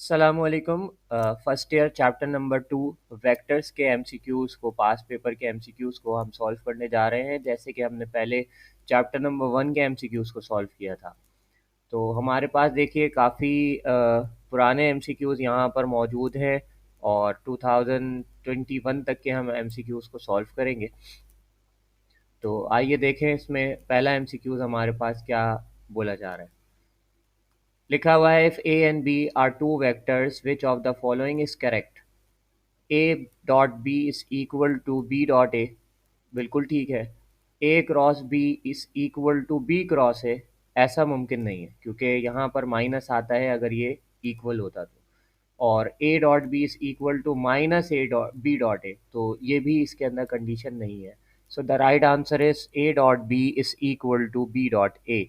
सलामुअलैकुम। First year chapter number 2 vectors के MCQs को past paper के एमसीक्यूज़ को हम सॉल्व करने जा रहे हैं। जैसे कि हमने पहले चैप्टर नंबर 1 के एमसीक्यूज़ को सॉल्व किया था। तो हमारे पास देखिए काफ़ी पुराने एमसीक्यूज़ यहाँ पर मौजूद हैं और 2021 तक के हम एमसीक्यूज़ को सॉल्व करेंगे। तो आइए देखें इसमें पहला एमसीक्यूज़ हमारे पास क्या बोला जा रहा है। लिखा हुआ है, if A and B are two vectors which of the following is correct. A dot B is equal to B dot A, बिल्कुल ठीक है। A cross B is equal to B cross A, ऐसा मुमकिन नहीं है क्योंकि यहाँ पर माइनस आता है अगर ये इक्वल होता तो। और A dot B is equal to minus A dot B dot A, तो ये भी इसके अंदर कंडीशन नहीं है। So the right answer is A dot B is equal to B dot A.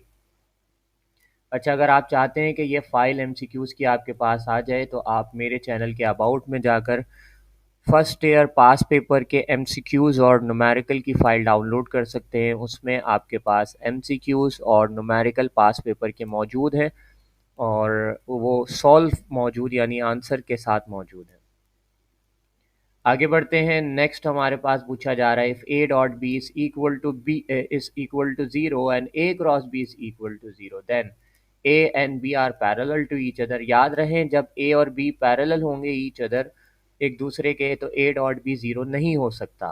अच्छा, अगर आप चाहते हैं कि ये फाइल एमसीक्यूज़ की आपके पास आ जाए तो आप मेरे चैनल के अबाउट में जाकर फर्स्ट ईयर पास पेपर के एमसीक्यूज़ और न्यूमेरिकल की फ़ाइल डाउनलोड कर सकते हैं। उसमें आपके पास एमसीक्यूज़ और न्यूमेरिकल पास पेपर के मौजूद हैं और वो सॉल्व मौजूद यानी आंसर के साथ मौजूद है। आगे बढ़ते हैं। नेक्स्ट हमारे पास पूछा जा रहा है, if A dot B is equal to B is equal to zero and A cross B is equal to zero, then A and B are parallel to each other. याद रहें, जब ए और B parallel होंगे each other एक दूसरे के, तो ए dot be zero नहीं हो सकता।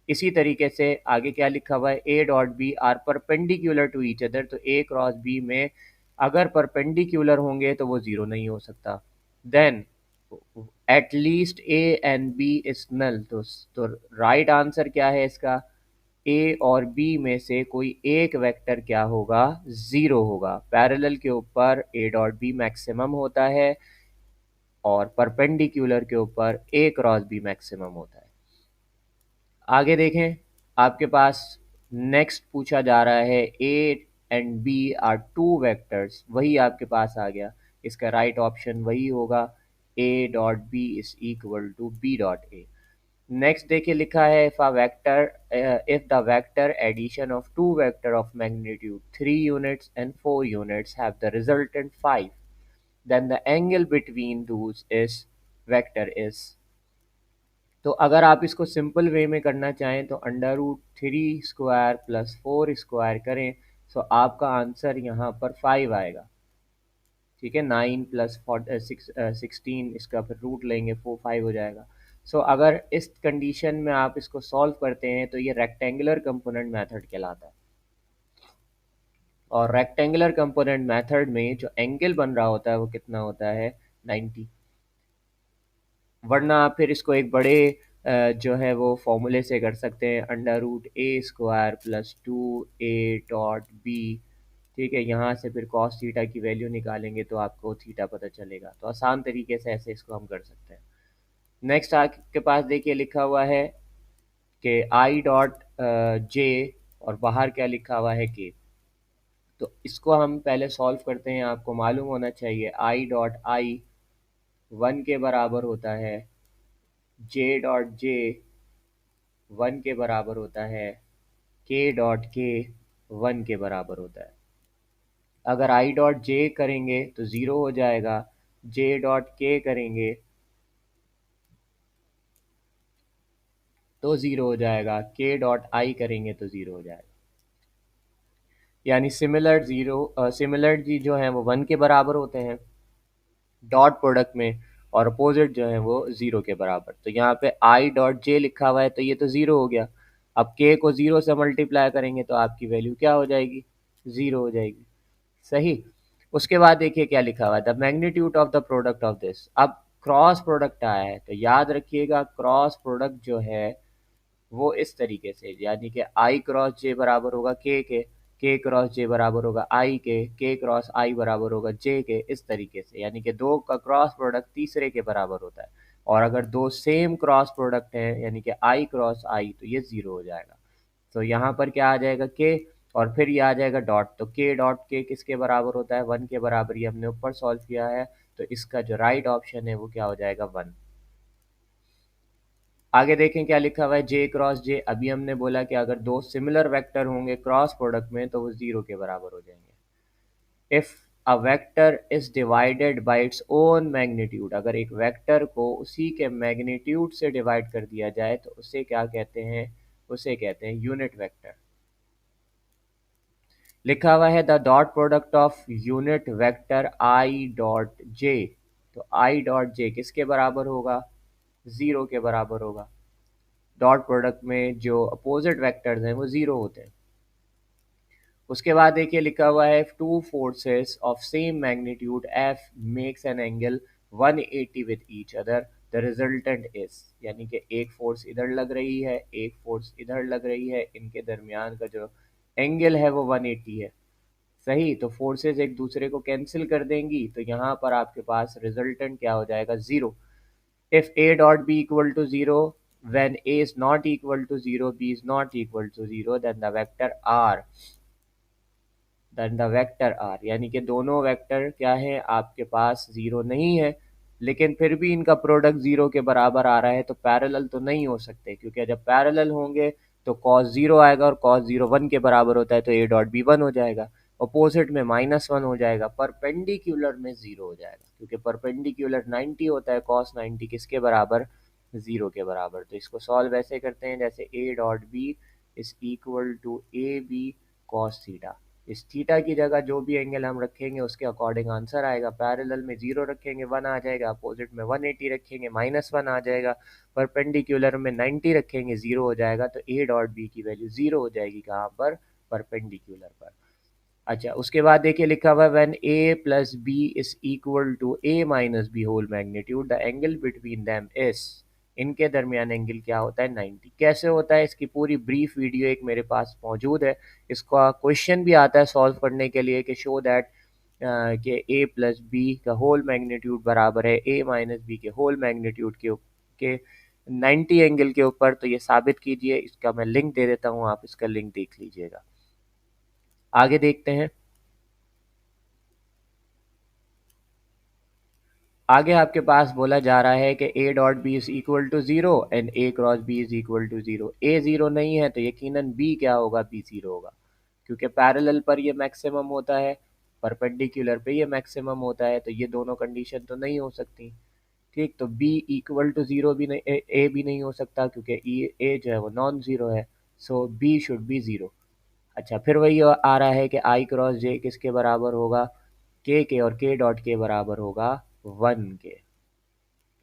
इसी तरीके से आगे क्या लिखा हुआ है, A dot B are perpendicular to each other, तो ए क्रॉस बी में अगर परपेंडिकुलर होंगे तो वो ज़ीरो नहीं हो सकता। Then at least A and B is null, तो राइट आंसर क्या है इसका, ए और बी में से कोई एक वेक्टर क्या होगा, ज़ीरो होगा। पैरेलल के ऊपर ए डॉट बी मैक्सिमम होता है और परपेंडिकुलर के ऊपर ए क्रॉस बी मैक्सिमम होता है। आगे देखें, आपके पास नेक्स्ट पूछा जा रहा है, A and B are two vectors, वही आपके पास आ गया। इसका राइट ऑप्शन वही होगा, A dot B is equal to B dot A. Next देखिए लिखा है, if the vector addition of two vector of magnitude 3 units and 4 units have the resultant 5, then the angle between those is vector is. तो अगर आप इसको simple way में करना चाहें तो under root 3 square plus 4 square करें, तो आपका आंसर यहाँ पर 5 आएगा। ठीक है, 9 प्लस 16, इसका फिर रूट लेंगे 4 5 हो जाएगा। सो अगर इस कंडीशन में आप इसको सॉल्व करते हैं तो ये रेक्टेंगुलर कंपोनेंट मेथड कहलाता है। और रेक्टेंगुलर कंपोनेंट मेथड में जो एंगल बन रहा होता है वो कितना होता है, 90। वरना आप फिर इसको एक बड़े जो है वो फॉर्मूले से कर सकते हैं, under root A square plus 2 A dot B. ठीक है, यहाँ से फिर कॉस थीटा की वैल्यू निकालेंगे तो आपको थीटा पता चलेगा। तो आसान तरीके से ऐसे इसको हम कर सकते हैं। नेक्स्ट आपके पास देखिए लिखा हुआ है कि आई डॉट जे और बाहर क्या लिखा हुआ है के। तो इसको हम पहले सॉल्व करते हैं। आपको मालूम होना चाहिए आई डॉट आई 1 के बराबर होता है, जे डॉट जे 1 के बराबर होता है, के डॉट के 1 के बराबर होता है। अगर आई डॉट जे करेंगे तो ज़ीरो हो जाएगा, जे डॉट के करेंगे तो ज़ीरो हो जाएगा, के डॉट आई करेंगे तो ज़ीरो हो जाएगा। यानी सिमिलर जी जो है वो 1 के बराबर होते हैं डॉट प्रोडक्ट में, और अपोजिट जो है वो ज़ीरो के बराबर। तो यहाँ पे आई डॉट जे लिखा हुआ है तो ये तो ज़ीरो हो गया। अब के को ज़ीरो से मल्टीप्लाई करेंगे तो आपकी वैल्यू क्या हो जाएगी, ज़ीरो हो जाएगी। सही। उसके बाद देखिए क्या लिखा हुआ है, the magnitude of the product of this. अब क्रॉस प्रोडक्ट आया है तो याद रखिएगा, क्रॉस प्रोडक्ट जो है वो इस तरीके से, यानी कि आई क्रॉस जे बराबर होगा के क्रॉस जे बराबर होगा आई के क्रॉस आई बराबर होगा जे के, इस तरीके से। यानी कि दो का क्रॉस प्रोडक्ट तीसरे के बराबर होता है। और अगर दो सेम क्रॉस प्रोडक्ट हैं यानी कि आई क्रॉस आई, तो ये ज़ीरो हो जाएगा। तो यहाँ पर क्या आ जाएगा, के, और फिर ये आ जाएगा डॉट। तो के डॉट के किसके बराबर होता है, 1 के बराबर। ये हमने ऊपर सॉल्व किया है, तो इसका जो राइट ऑप्शन है वो क्या हो जाएगा, 1। आगे देखें क्या लिखा हुआ है, जे क्रॉस जे। अभी हमने बोला कि अगर दो सिमिलर वेक्टर होंगे क्रॉस प्रोडक्ट में तो वो ज़ीरो के बराबर हो जाएंगे। If a vector is divided by its own magnitude, अगर एक वेक्टर को उसी के मैग्नीट्यूड से डिवाइड कर दिया जाए तो उसे क्या कहते हैं, उसे कहते हैं यूनिट वेक्टर। लिखा हुआ है the dot product of unit vector I dot J, तो आई डॉट जे किसके बराबर होगा, जीरो के बराबर होगा। डॉट प्रोडक्ट में जो अपोजिट वेक्टर्स हैं वो जीरो होते हैं। उसके बाद देखिए लिखा हुआ है two forces of same magnitude F makes an angle 180 with each other, the resultant is, यानी कि एक फोर्स इधर लग रही है, एक फोर्स इधर लग रही है, इनके दरमियान का जो एंगल है वो 180 है। सही, तो फोर्सेस एक दूसरे को कैंसिल कर देंगी, तो यहाँ पर आपके पास रिजल्टेंट क्या हो जाएगा, zero. If a dot b equal to zero, when a is not equal to zero, b is not equal to zero, then the vector r, यानी कि दोनों वेक्टर क्या है आपके पास, जीरो नहीं है, लेकिन फिर भी इनका प्रोडक्ट जीरो के बराबर आ रहा है, तो पैरेलल तो नहीं हो सकते, क्योंकि जब पैरेलल होंगे तो cos जीरो आएगा और cos जीरो वन के बराबर होता है, तो a डॉट बी वन हो जाएगा, अपोजिट में -1 हो जाएगा, परपेंडिकुलर में जीरो हो जाएगा, क्योंकि परपेंडिकुलर 90 होता है, cos 90 किसके बराबर, जीरो के बराबर। तो इसको सॉल्व ऐसे करते हैं जैसे a dot B is equal to A B cos theta, इस थीटा की जगह जो भी एंगल हम रखेंगे उसके अकॉर्डिंग आंसर आएगा। पैरेलल में जीरो रखेंगे 1 आ जाएगा, अपोजिट में 180 रखेंगे -1 आ जाएगा, परपेंडिकुलर में 90 रखेंगे जीरो हो जाएगा, तो ए डॉट बी की वैल्यू जीरो हो जाएगी, कहाँ पर, परपेंडिकुलर पर। अच्छा, उसके बाद देखिए लिखा हुआ है when a plus B is equal to a minus B whole magnitude the angle between them is, इनके दरमियान एंगल क्या होता है, 90। कैसे होता है इसकी पूरी ब्रीफ वीडियो एक मेरे पास मौजूद है, इसका क्वेश्चन भी आता है सॉल्व करने के लिए कि शो दैट कि a प्लस बी का होल मैग्नीट्यूड बराबर है a माइनस बी के होल मैग्नीट्यूड के 90 एंगल के ऊपर, तो ये साबित कीजिए। इसका मैं लिंक दे देता हूँ, आप इसका लिंक देख लीजिएगा। आगे देखते हैं। आगे आपके पास बोला जा रहा है कि a dot B is equal to zero and a cross b is equal to zero. a zero नहीं है तो यकीनन b क्या होगा, b जीरो होगा, क्योंकि पैरेलल पर ये मैक्सिमम होता है, परपेंडिकुलर पे ये मैक्सिमम होता है, तो ये दोनों कंडीशन तो नहीं हो सकती। ठीक, तो b इक्वल टू जीरो भी नहीं, a भी नहीं हो सकता, क्योंकि a जो है वो नॉन जीरो है, सो b शुड बी जीरो। अच्छा, फिर वही आ रहा है कि आई क्रॉस जे किसके बराबर होगा, के और के डॉट के बराबर होगा 1 के।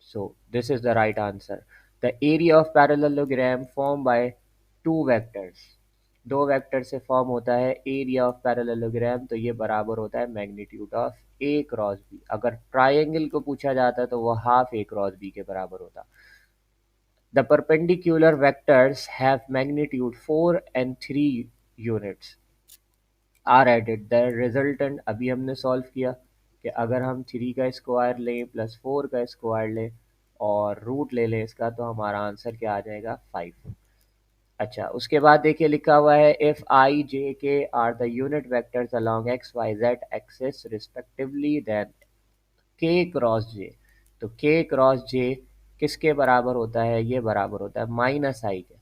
So this is the right answer. The area of parallelogram formed by two vectors. दो वेक्टर से फॉर्म होता है एरिया ऑफ पैरेललोग्राम, तो ये बराबर होता है magnitude of A cross B. अगर ट्राइंगल को पूछा जाता तो वो हाफ ए क्रॉस बी के बराबर होता। The perpendicular vectors have magnitude 4 and 3 units are added, the resultant अभी हमने सॉल्व किया कि अगर हम 3 का स्क्वायर लें प्लस 4 का स्क्वायर लें और रूट ले लें इसका, तो हमारा आंसर क्या आ जाएगा, 5। अच्छा, उसके बाद देखिए लिखा हुआ है if I J K are the unit vectors along X Y Z axis respectively then K cross J, तो के क्रॉस जे किसके बराबर होता है, ये बराबर होता है माइनस आई के।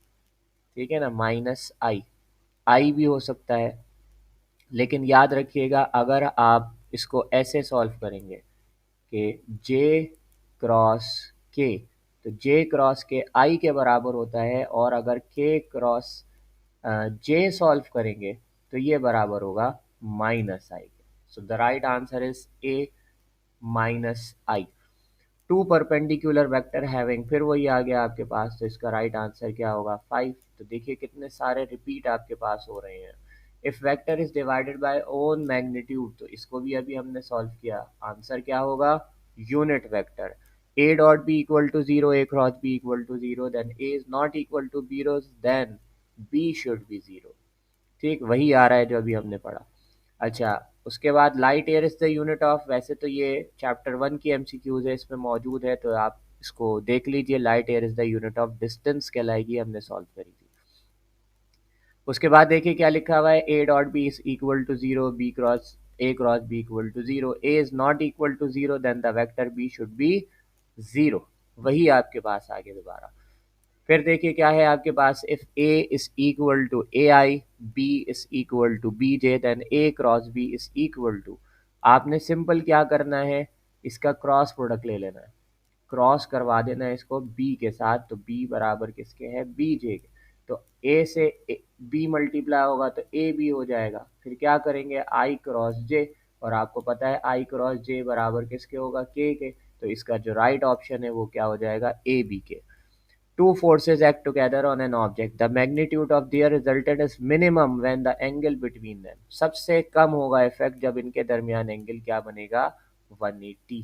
ठीक है ना, माइनस आई भी हो सकता है, लेकिन याद रखिएगा अगर आप इसको ऐसे सॉल्व करेंगे कि जे क्रॉस के, तो जे क्रॉस के आई के बराबर होता है, और अगर के क्रॉस जे सॉल्व करेंगे तो ये बराबर होगा minus I K. So the right answer is A minus I. Two perpendicular vector having, फिर वही आ गया आपके पास, तो इसका राइट आंसर क्या होगा, 5। तो देखिए कितने सारे रिपीट आपके पास हो रहे हैं। If vector is divided by own magnitude, तो इसको भी अभी हमने सॉल्व किया, आंसर क्या होगा, unit vector. a dot B equal to zero, a cross b equal to zero, then a is not equal to zero, then b should be zero. ठीक, वही आ रहा है जो अभी हमने पढ़ा। अच्छा, उसके बाद light year is the unit of, वैसे तो ये चैप्टर 1 की एमसीक्यूज है, इसमें मौजूद है, तो आप इसको देख लीजिए। Light year is the unit of distance कहलाएगी, हमने सॉल्व करी थी। उसके बाद देखिए क्या लिखा हुआ है, A dot B is equal to zero, B cross B equal to zero, A is not equal to zero, then the vector B should be zero. वही आपके पास आगे दोबारा। फिर देखिए क्या है आपके पास, if a is equal to A I, B is equal to B J, then A cross B is equal to, आपने सिंपल क्या करना है, इसका क्रॉस प्रोडक्ट ले लेना है, क्रॉस करवा देना है इसको बी के साथ, तो बी बराबर किसके है, बी जे के। तो ए से बी मल्टीप्लाई होगा तो ए बी हो जाएगा, फिर क्या करेंगे आई क्रॉस जे, और आपको पता है आई क्रॉस जे बराबर किसके होगा, के। तो इसका जो राइट ऑप्शन है वो क्या हो जाएगा, ए बी के। Two forces act together on an object. The magnitude of their resultant is minimum when the angle between them. सबसे कम होगा इफेक्ट जब इनके दरमियान एंगल क्या बनेगा, 180।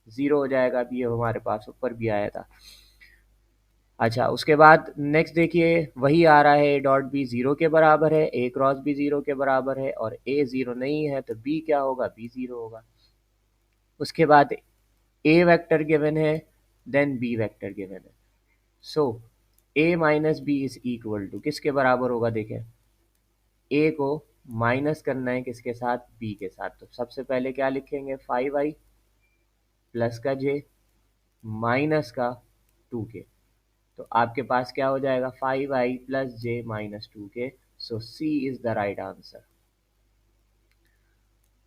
जीरो हो जाएगा, अभी ये हमारे पास ऊपर भी आया था। अच्छा, उसके बाद नेक्स्ट देखिए, वही आ रहा है ए डॉट बी जीरो के बराबर है, ए क्रॉस बी जीरो के बराबर है, और ए जीरो नहीं है तो बी क्या होगा, बी जीरो होगा। उसके बाद ए वेक्टर गिवन है, देन बी वेक्टर गिवन है। So A minus B is equal to किसके बराबर होगा, देखें ए को माइनस करना है किसके साथ, बी के साथ। तो सबसे पहले क्या लिखेंगे, 5i प्लस का जे माइनस का 2k। तो आपके पास क्या हो जाएगा, 5i plus J minus 2k। So C is the right answer.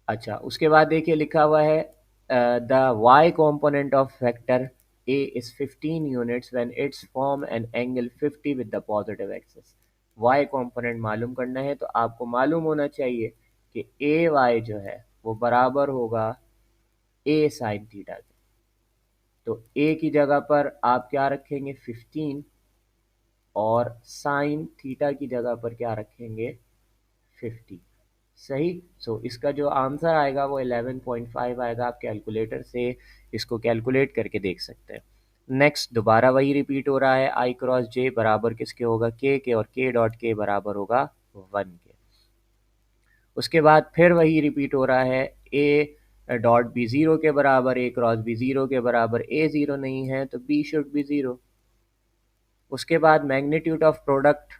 अच्छा, उसके बाद देखिए लिखा हुआ है the y component of vector a is 15 units when its form an angle 50 with the positive axis। y component मालूम करना है, तो आपको मालूम होना चाहिए कि ए वाई जो है वो बराबर होगा a sin थीटा के। तो a की जगह पर आप क्या रखेंगे, 15, और साइन थीटा की जगह पर क्या रखेंगे, 50। सही। सो इसका जो आंसर आएगा वो 11.5 आएगा। आप कैलकुलेटर से इसको कैलकुलेट करके देख सकते हैं। नेक्स्ट दोबारा वही रिपीट हो रहा है, आई क्रॉस जे बराबर किसके होगा, के, और के डॉट के बराबर होगा 1 के। उसके बाद फिर वही रिपीट हो रहा है, ए डॉट बी ज़ीरो के बराबर, ए क्रॉस बी ज़ीरो के बराबर, ए ज़ीरो नहीं है तो बी शुड बी ज़ीरो। उसके बाद मैग्नीट्यूड ऑफ प्रोडक्ट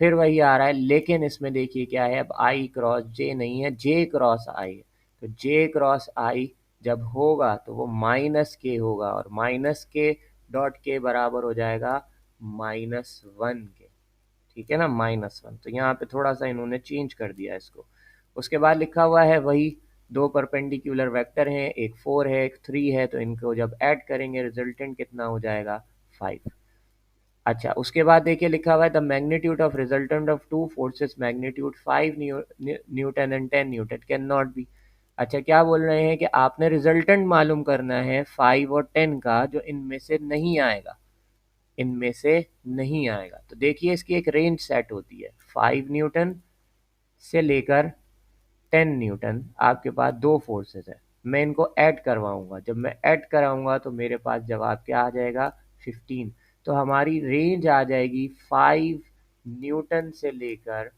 फिर वही आ रहा है, लेकिन इसमें देखिए क्या है, अब आई क्रॉस जे नहीं है, जे क्रॉस आई है। तो जे क्रॉस आई जब होगा तो वो माइनस के होगा, और माइनस के डॉट के बराबर हो जाएगा -1 के। ठीक है ना, -1। तो यहाँ पे थोड़ा सा इन्होंने चेंज कर दिया इसको। उसके बाद लिखा हुआ है वही, दो परपेंडिकुलर वेक्टर हैं, एक 4 है एक 3 है, तो इनको जब ऐड करेंगे रिजल्टेंट कितना हो जाएगा, 5। अच्छा, उसके बाद देखिए लिखा हुआ है the magnitude of resultant of two forces magnitude 5 Newton and 10 Newton can not be. अच्छा, क्या बोल रहे हैं कि आपने रिजल्टेंट मालूम करना है 5 और 10 का, जो इनमें से नहीं आएगा, इनमें से नहीं आएगा। तो देखिए इसकी एक रेंज सेट होती है, 5 न्यूटन से लेकर 10 न्यूटन। आपके पास दो फोर्सेस है, मैं इनको ऐड करवाऊंगा, जब मैं ऐड कराऊंगा तो मेरे पास जवाब क्या आ जाएगा, 15। तो हमारी रेंज आ जाएगी 5 न्यूटन से लेकर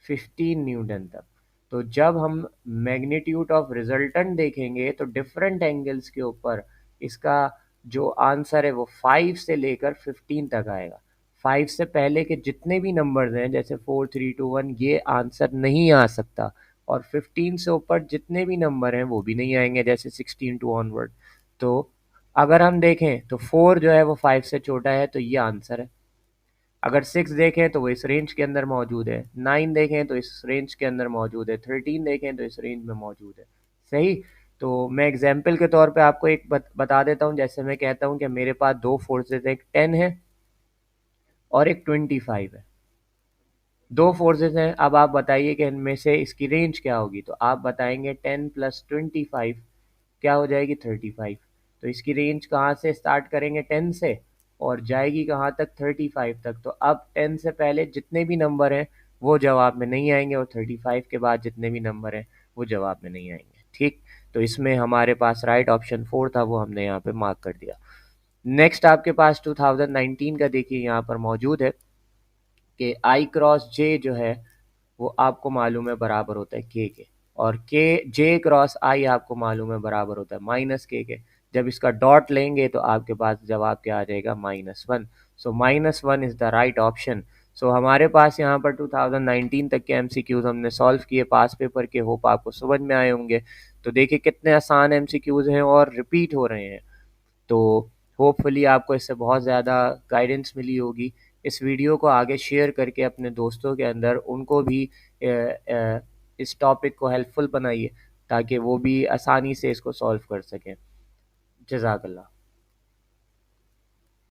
15 न्यूटन तक। तो जब हम मैग्नीट्यूड ऑफ रिजल्टेंट देखेंगे तो डिफरेंट एंगल्स के ऊपर इसका जो आंसर है वो 5 से लेकर 15 तक आएगा। 5 से पहले के जितने भी नंबर्स हैं जैसे 4 3 2 1, ये आंसर नहीं आ सकता, और 15 से ऊपर जितने भी नंबर हैं वो भी नहीं आएंगे, जैसे 16 टू ऑनवर्ड। तो अगर हम देखें तो 4 जो है वो 5 से छोटा है, तो ये आंसर है। अगर 6 देखें तो वो इस रेंज के अंदर मौजूद है, 9 देखें तो इस रेंज के अंदर मौजूद है, 13 देखें तो इस रेंज में मौजूद है। सही। तो मैं एग्जाम्पल के तौर पे आपको एक बता देता हूँ, जैसे मैं कहता हूँ कि मेरे पास दो फोर्सेस, एक 10 है और एक 25 है। दो फोर्सेस हैं, अब आप बताइए कि इनमें से इसकी रेंज क्या होगी। तो आप बताएंगे 10 प्लस 25 क्या हो जाएगी, 35। तो इसकी रेंज कहाँ से स्टार्ट करेंगे, 10 से, और जाएगी कहाँ तक, 35 तक। तो अब 10 से पहले जितने भी नंबर हैं वो जवाब में नहीं आएंगे, और 35 के बाद जितने भी नंबर हैं वो जवाब में नहीं आएंगे। ठीक। तो इसमें हमारे पास राइट ऑप्शन 4 था, वो हमने यहाँ पे मार्क कर दिया। नेक्स्ट आपके पास 2019 का देखिए यहाँ पर मौजूद है कि आई क्रॉस जे जो है वो आपको मालूम है बराबर होता है के, और के जे क्रॉस आई आपको मालूम है बराबर होता है -के। जब इसका डॉट लेंगे तो आपके पास जवाब क्या आ जाएगा, -1। सो -1 इज़ द राइट ऑप्शन। सो हमारे पास यहाँ पर 2019 तक के एमसीक्यूज हमने सॉल्व किए पास पेपर के, होप आपको समझ में आए होंगे। तो देखिए कितने आसान एमसीक्यूज हैं और रिपीट हो रहे हैं। तो होपफुली आपको इससे बहुत ज़्यादा गाइडेंस मिली होगी। इस वीडियो को आगे शेयर करके अपने दोस्तों के अंदर उनको भी इस टॉपिक को हेल्पफुल बनाइए। ताकि वो भी आसानी से इसको सॉल्व कर सकें। जज़ाकल्लाह।